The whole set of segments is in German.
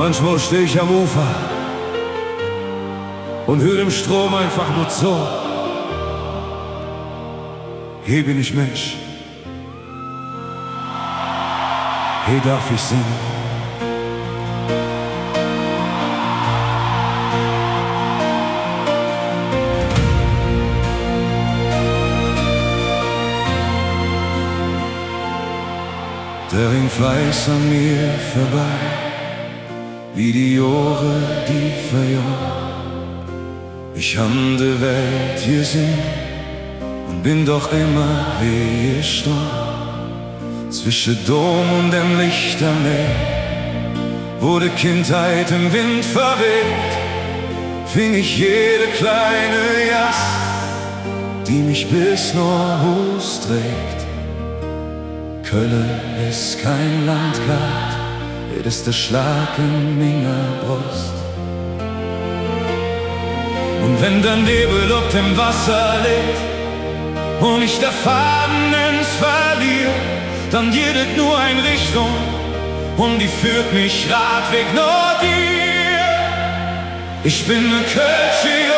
Manchmal steh ich am Ufer und hör dem Strom einfach nur zu. Hier bin ich Mensch, hier darf ich singen. Der Ring fleiß an mir vorbei, wie die Jahre, die verjahren. Ich han de Welt gesehen und bin doch immer wie gestorben. Zwischen Dom und dem Lichtermeer, wo die Kindheit im Wind verweht, fing ich jede kleine Jas, die mich bis nur Hus trägt. Kölle ist kein Landgrad, es ist der Schlag in meiner Brust. Und wenn der Nebel auf dem Wasser liegt und ich der Faden ins verliere, dann geht es nur eine Richtung und die führt mich Radweg nur dir. Ich bin ne Kölsche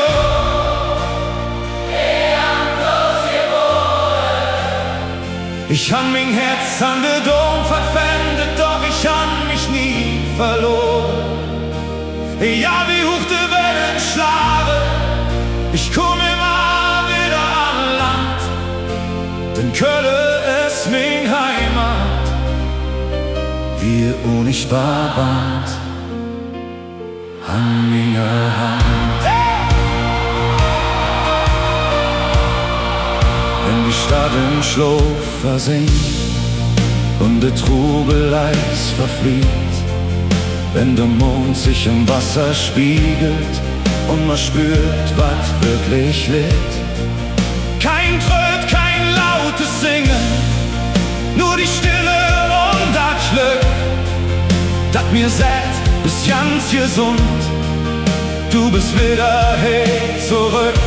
Ich han mein Herz an de Dom verpfändet, doch ich han mich nie verloren. Ja, wie hoch de Wellen schlagen, ich komm immer wieder an Land, denn Kölle ist mein Heimat, wie unsichtbar Band an meiner Hand. Wenn die Stadt im Schlaf versinkt und der Trubel leis verfliegt, wenn der Mond sich im Wasser spiegelt und man spürt, was wirklich liegt. Kein Tröd, kein lautes Singen, nur die Stille und das Glück, dat mir sagt, bist ganz gesund, du bist wieder hey zurück.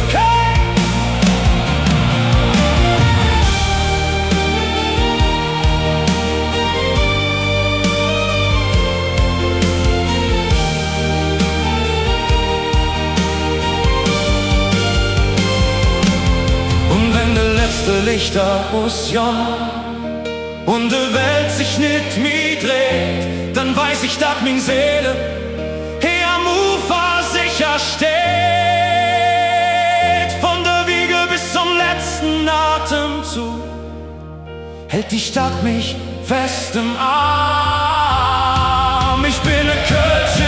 Lichter aus und de Welt sich nicht mehr dreht, dann weiß ich, dass min Seele hier am Ufer sicher steht. Von der Wiege bis zum letzten Atemzug hält die Stadt mich fest im Arm. Ich bin ne Kölsche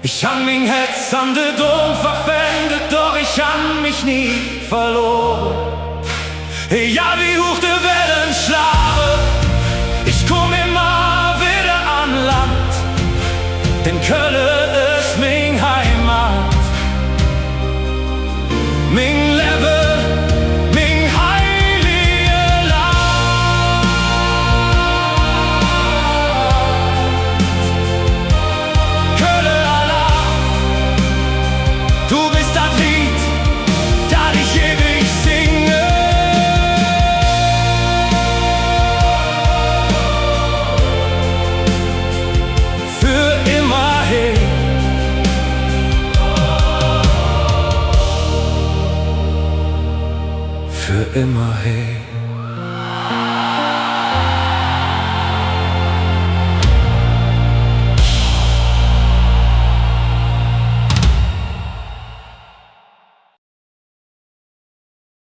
Ich han mein Herz an de Dom verpfändet, doch ich han mich nie verloren. Ja, wie hoch de Wellen schlagen, ich komm immer wieder an Land, denn Kölle ist mein Heimat, mein Leben, mein heilige Land. Kölle, du bist das Lied, das ich ewig singe. Für immer hey. Für immer hey.